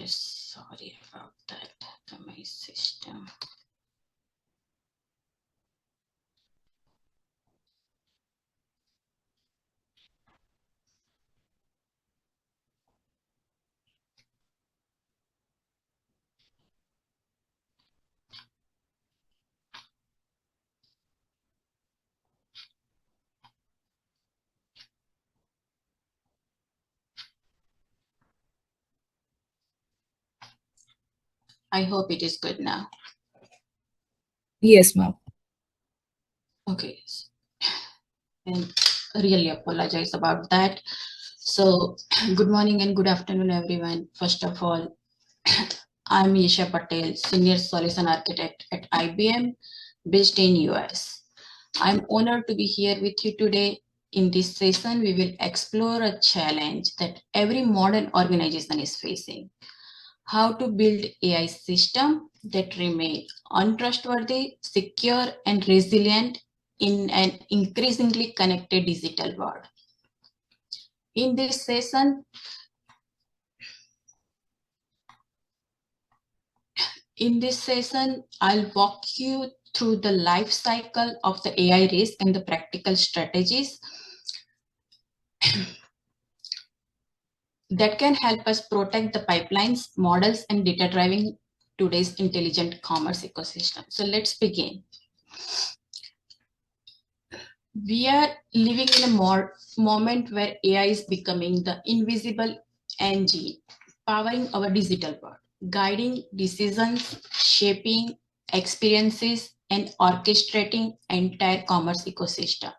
sorry about that. My system. I hope it is good now. Yes, ma'am. Okay. And really apologize about that. So good morning and good afternoon, everyone. First of all, I'm Yesha Patel, Senior Solution Architect at IBM, based in US. I'm honored to be here with you today. In this session, we will explore a challenge that every modern organization is facing: how to build AI system that remain untrustworthy, secure, and resilient in an increasingly connected digital world. In this session, I'll walk you through the life cycle of the AI risk and the practical strategies that can help us protect the pipelines, models, and data driving today's intelligent commerce ecosystem. So let's begin. We are living in a moment where AI is becoming the invisible engine powering our digital world, guiding decisions, shaping experiences, and orchestrating entire commerce ecosystem.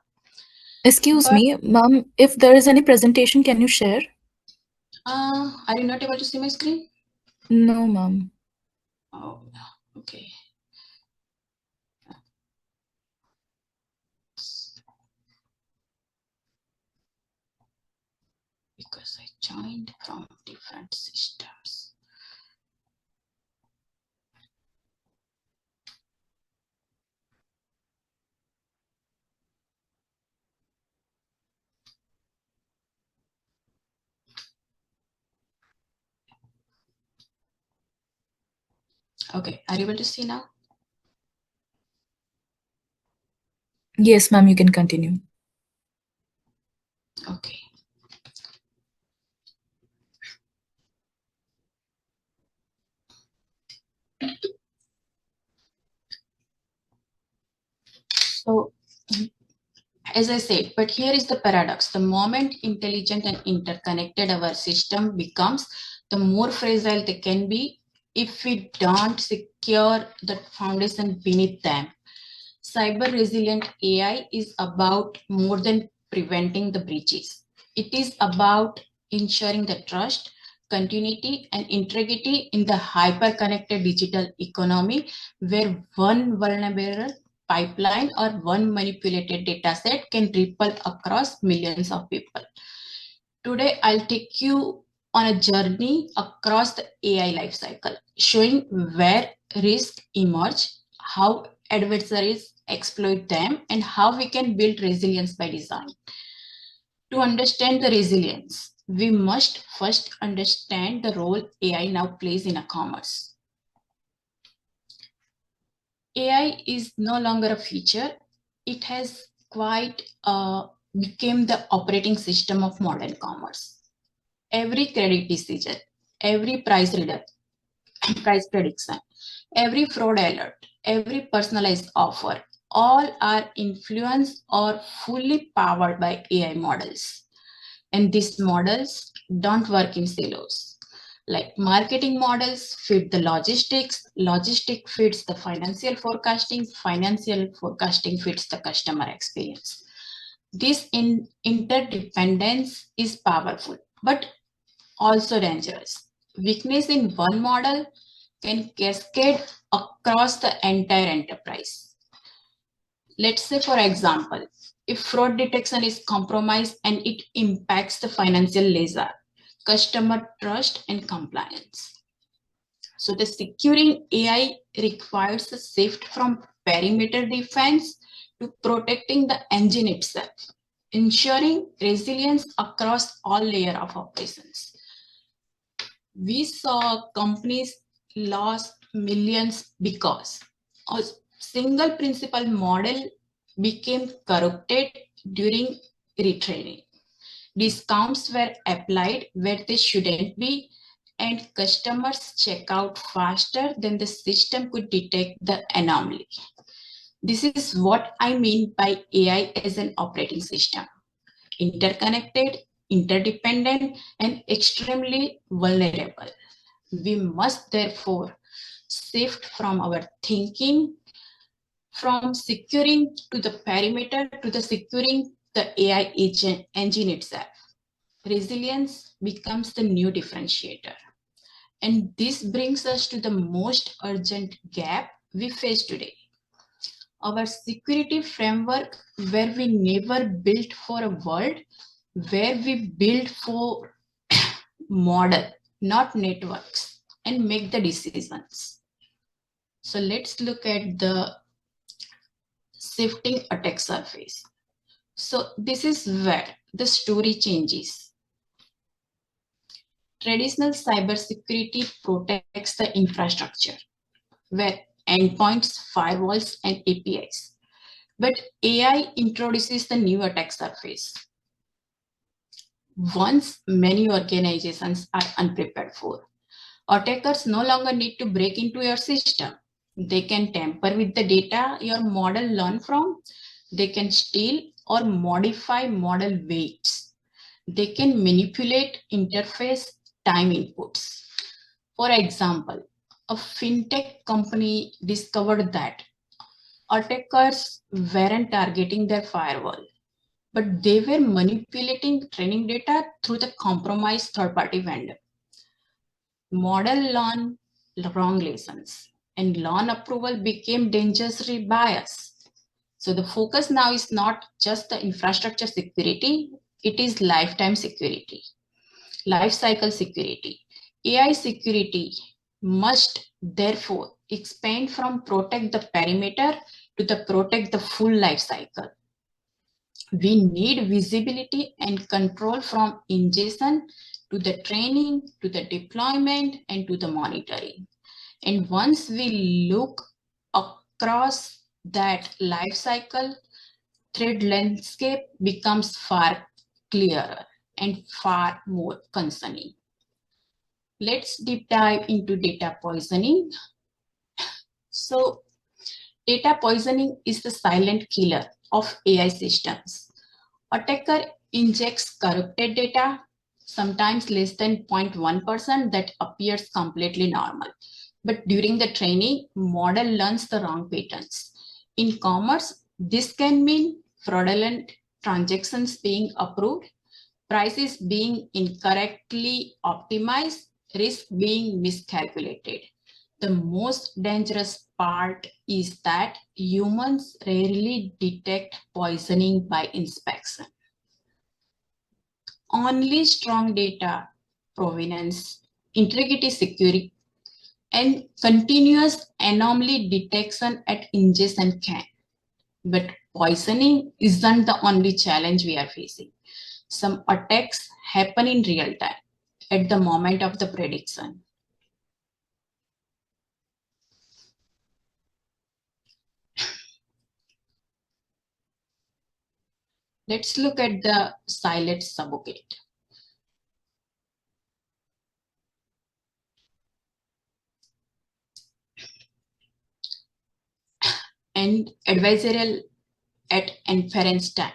Excuse But me, ma'am, if there is any presentation, can you share? are you not able to see my screen? No, ma'am. Oh, okay. Because I joined from different systems. Okay, are you able to see now? Yes, ma'am, you can continue. Okay. So, as I said, but here is the paradox. The moment intelligent and interconnected our system becomes, the more fragile they can be if we don't secure the foundation beneath them. Cyber resilient AI is about more than preventing the breaches. It is about ensuring the trust, continuity, and integrity in the hyper-connected digital economy, where one vulnerable pipeline or one manipulated dataset can ripple across millions of people. Today, I'll take you on a journey across the AI lifecycle, showing where risks emerge, how adversaries exploit them, and how we can build resilience by design. To understand the resilience, we must first understand the role AI now plays in a commerce. AI is no longer a feature. It has quite become the operating system of modern commerce. Every credit decision, every price prediction, every fraud alert, every personalized offer, all are influenced or fully powered by AI models. And these models don't work in silos. Like marketing models feed the logistics, logistic feeds the financial forecasting feeds the customer experience. This interdependence is powerful, but also dangerous. Weakness in one model can cascade across the entire enterprise. Let's say, for example, if fraud detection is compromised and it impacts the financial ledger, customer trust, and compliance. So the securing AI requires a shift from perimeter defense to protecting the engine itself, ensuring resilience across all layers of operations. We saw companies lost millions because a single principal model became corrupted during retraining. Discounts were applied where they shouldn't be, and customers check out faster than the system could detect the anomaly. This is what I mean by AI as an operating system: interconnected, interdependent, and extremely vulnerable. We must therefore shift from our thinking from securing to the perimeter to the securing the AI engine itself. Resilience becomes the new differentiator. And this brings us to the most urgent gap we face today. Our security framework, where we never built for a world, where we build for model, not networks, and make the decisions. So let's look at the shifting attack surface. So this is where the story changes. Traditional cybersecurity protects the infrastructure, where endpoints, firewalls, and APIs. But AI introduces the new attack surface. Once many organizations are unprepared for. Attackers no longer need to break into your system. They can tamper with the data your model learned from. They can steal or modify model weights. They can manipulate interface time inputs. For example, a fintech company discovered that attackers weren't targeting their firewall, but they were manipulating training data through the compromised third-party vendor. Model learn wrong lessons, and learn approval became dangerously biased. So the focus now is not just the infrastructure security, it is lifetime security, life cycle security. AI security must therefore expand from protect the perimeter to the protect the full life cycle. We need visibility and control from ingestion to the training, to the deployment, and to the monitoring. And once we look across that life cycle, threat landscape becomes far clearer and far more concerning. Let's deep dive into data poisoning. So, data poisoning is the silent killer of AI systems. Attacker injects corrupted data, sometimes less than 0.1% that appears completely normal. But during the training, model learns the wrong patterns. In commerce, this can mean fraudulent transactions being approved, prices being incorrectly optimized, risk being miscalculated. The most dangerous part is that humans rarely detect poisoning by inspection. Only strong data provenance, integrity security, and continuous anomaly detection at ingestion can. But poisoning isn't the only challenge we are facing. Some attacks happen in real time at the moment of the prediction. Let's look at the silent subjugate. And adversarial at inference time.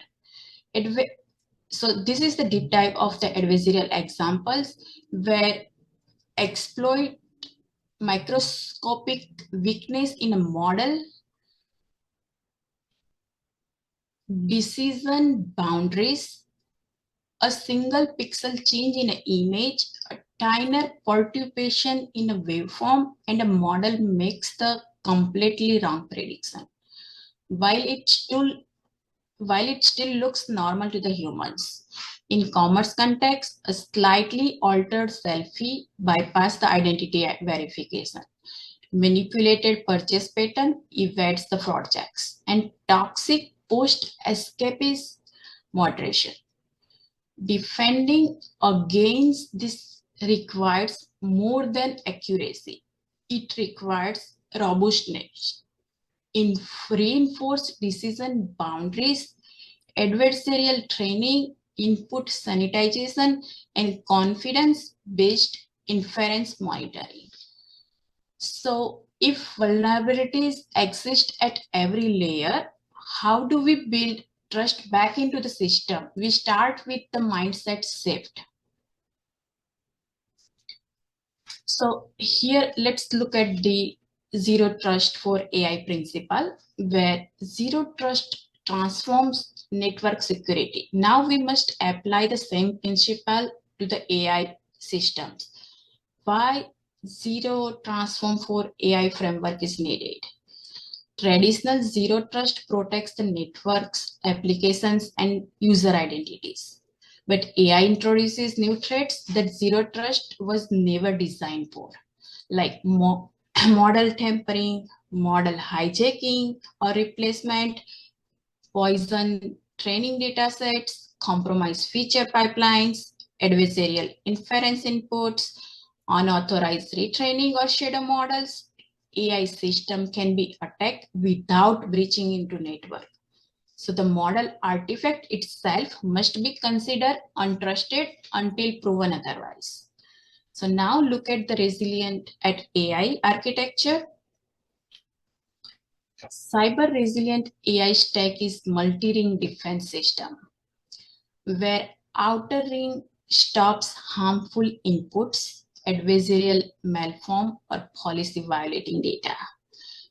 So this is the deep dive of the adversarial examples where exploit microscopic weakness in a model, decision boundaries, a single pixel change in an image, a tiny perturbation in a waveform, and a model makes the completely wrong prediction. While it still looks normal to the humans. In commerce context, a slightly altered selfie bypass the identity verification. Manipulated purchase pattern evades the fraud checks, and toxic post escapist moderation. Defending against this requires more than accuracy. It requires robustness in reinforced decision boundaries, adversarial training, input sanitization, and confidence-based inference monitoring. So if vulnerabilities exist at every layer, how do we build trust back into the system? We start with the mindset shift. So here, let's look at the zero trust for AI principle, where zero trust transforms network security. Now we must apply the same principle to the AI systems. Why zero transform for AI framework is needed? Traditional zero trust protects the networks, applications, and user identities. But AI introduces new threats that zero trust was never designed for, like model tampering, model hijacking or replacement, poison training datasets, compromised feature pipelines, adversarial inference inputs, unauthorized retraining or shadow models. AI system can be attacked without breaching into network. So the model artifact itself must be considered untrusted until proven otherwise. So now look at the resilient at AI architecture. Cyber resilient AI stack is multi-ring defense system, where outer ring stops harmful inputs, adversarial malform, or policy violating data.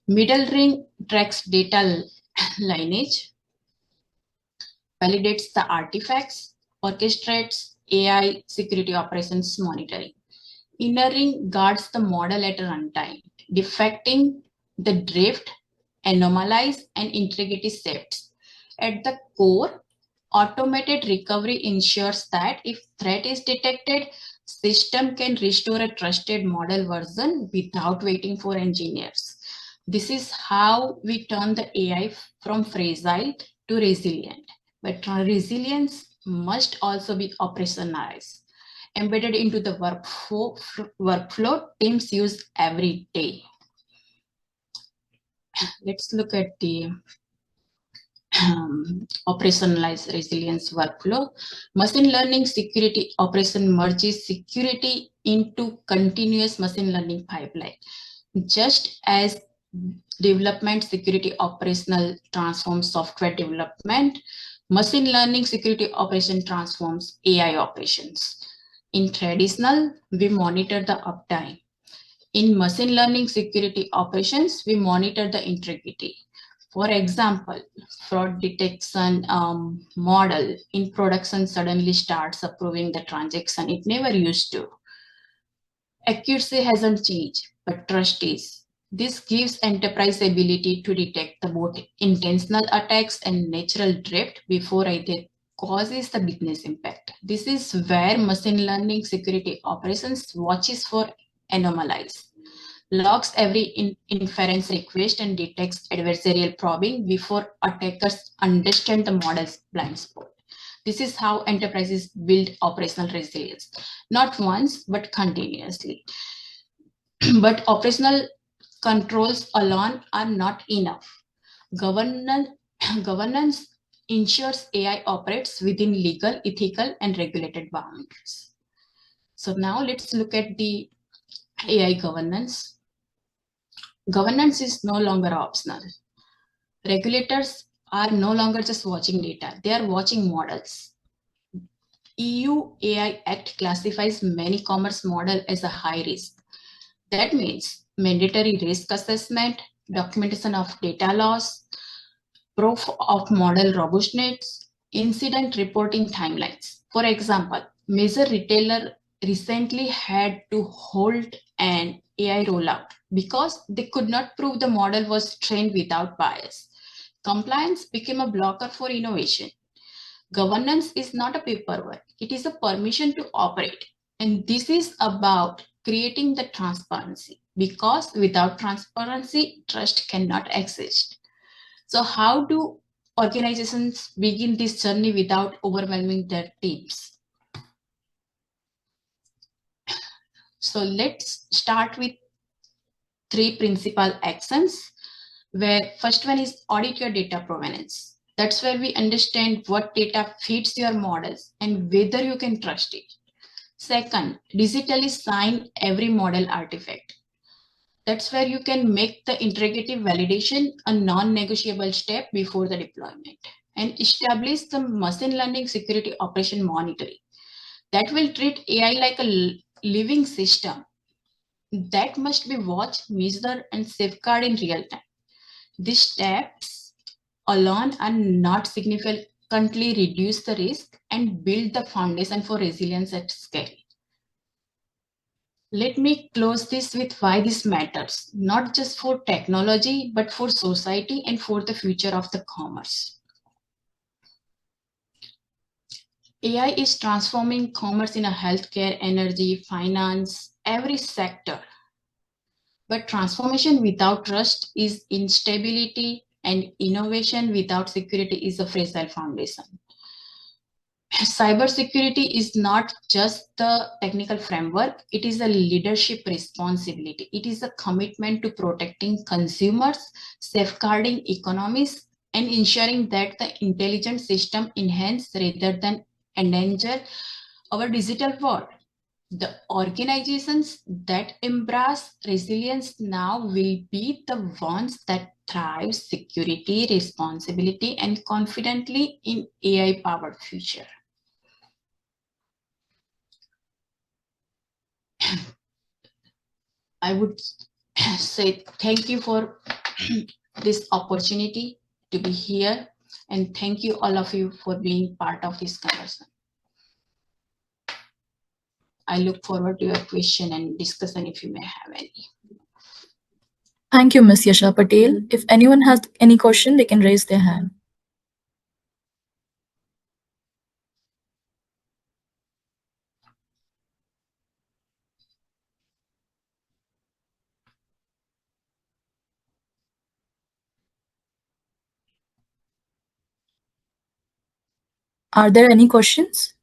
Middle ring tracks data lineage, validates the artifacts, orchestrates AI security operations monitoring. Inner ring guards the model at runtime, defecting the drift, anomalies, and integrity shifts. At the core, automated recovery ensures that if threat is detected, system can restore a trusted model version without waiting for engineers. This is how we turn the AI from fragile to resilient. But resilience must also be operationalized, embedded into the workflow teams use every day. Let's look at the operationalized resilience workflow. Machine learning security operation merges security into continuous machine learning pipeline. Just as development security operational transforms software development, machine learning security operation transforms AI operations. In traditional, we monitor the uptime. In machine learning security operations, we monitor the integrity. For example, fraud detection model in production suddenly starts approving the transaction it never used to. Accuracy hasn't changed, but trust is. This gives enterprise ability to detect the both intentional attacks and natural drift before either causes the business impact. This is where machine learning security operations watches for anomalies, logs every inference request, and detects adversarial probing before attackers understand the model's blind spot. This is how enterprises build operational resilience, not once, but continuously. But operational controls alone are not enough. Governance ensures AI operates within legal, ethical, and regulated boundaries. So now let's look at the AI governance. Governance is no longer optional. Regulators are no longer just watching data, they are watching models. EU AI Act classifies many commerce models as a high risk. That means mandatory risk assessment, documentation of data loss, proof of model robustness, incident reporting timelines. For example, major retailer recently had to hold an AI rollout because they could not prove the model was trained without bias. Compliance became a blocker for innovation. Governance is not a paperwork, it is a permission to operate. And this is about creating the transparency, because without transparency, trust cannot exist. So how do organizations begin this journey without overwhelming their teams? So let's start with 3 principal actions, where first one is audit your data provenance. That's where we understand what data fits your models and whether you can trust it. Second, digitally sign every model artifact. That's where you can make the interrogative validation a non-negotiable step before the deployment, and establish the machine learning security operation monitoring. That will treat AI like a living system that must be watched, measured, and safeguarded in real time. These steps alone are not significantly reduce the risk and build the foundation for resilience at scale. Let me close this with why this matters, not just for technology, but for society and for the future of the commerce. AI is transforming commerce in a healthcare, energy, finance, every sector. But transformation without trust is instability, and innovation without security is a fragile foundation. Cybersecurity is not just the technical framework, it is a leadership responsibility. It is a commitment to protecting consumers, safeguarding economies, and ensuring that the intelligent system enhance rather than endanger our digital world. The organizations that embrace resilience now will be the ones that thrive security, responsibility, and confidently in AI-powered future. I would say thank you for this opportunity to be here, and thank you all of you for being part of this conversation. I look forward to your question and discussion if you may have any. Thank you, Ms. Yesha Patel. If anyone has any question, they can raise their hand. Are there any questions?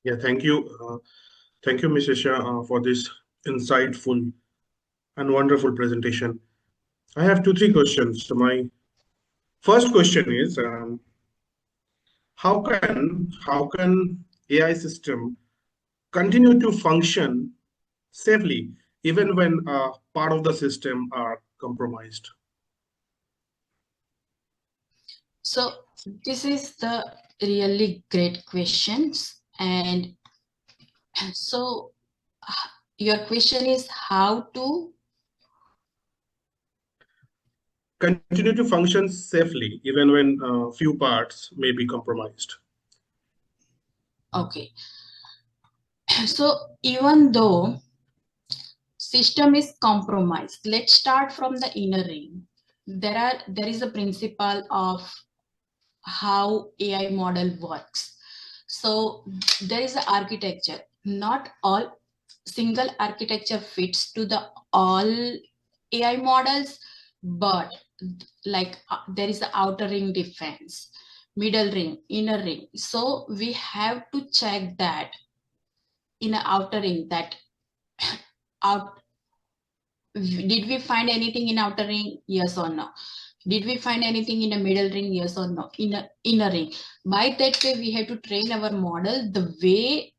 Yeah, thank you. Thank you, Ms. Yesha, for this insightful and wonderful presentation. I have 2-3 questions. So my first question is, how can AI system continue to function safely even when part of the system are compromised? So this is the really great questions, and so your question is how to continue to function safely even when few parts may be compromised. Okay. So even though system is compromised, let's start from the inner ring. There is a principle of how AI model works. So there is an architecture. Not all single architecture fits to the all AI models, but like there is the outer ring defense, middle ring, inner ring. So we have to check that in an outer ring, that out, did we find anything in outer ring? Yes or no? Did we find anything in a middle ring? Yes or no? In a inner ring. By that way, we have to train our model the way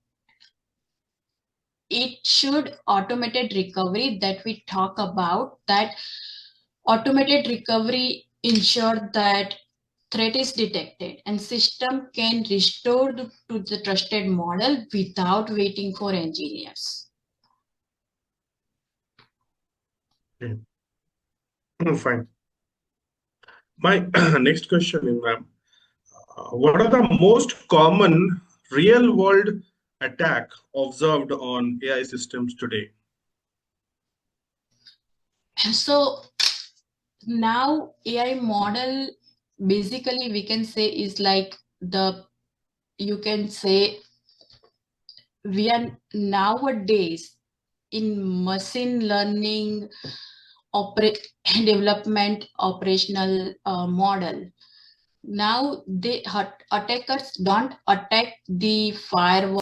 it should. Automated recovery that we talk about, that automated recovery ensure that threat is detected and system can restore to the trusted model without waiting for engineers. Okay. Fine. My next question is, ma'am, what are the most common real-world attack observed on AI systems today? So now AI model basically we can say is like you can say we are nowadays in machine learning development operational model. Now the attackers don't attack the firewall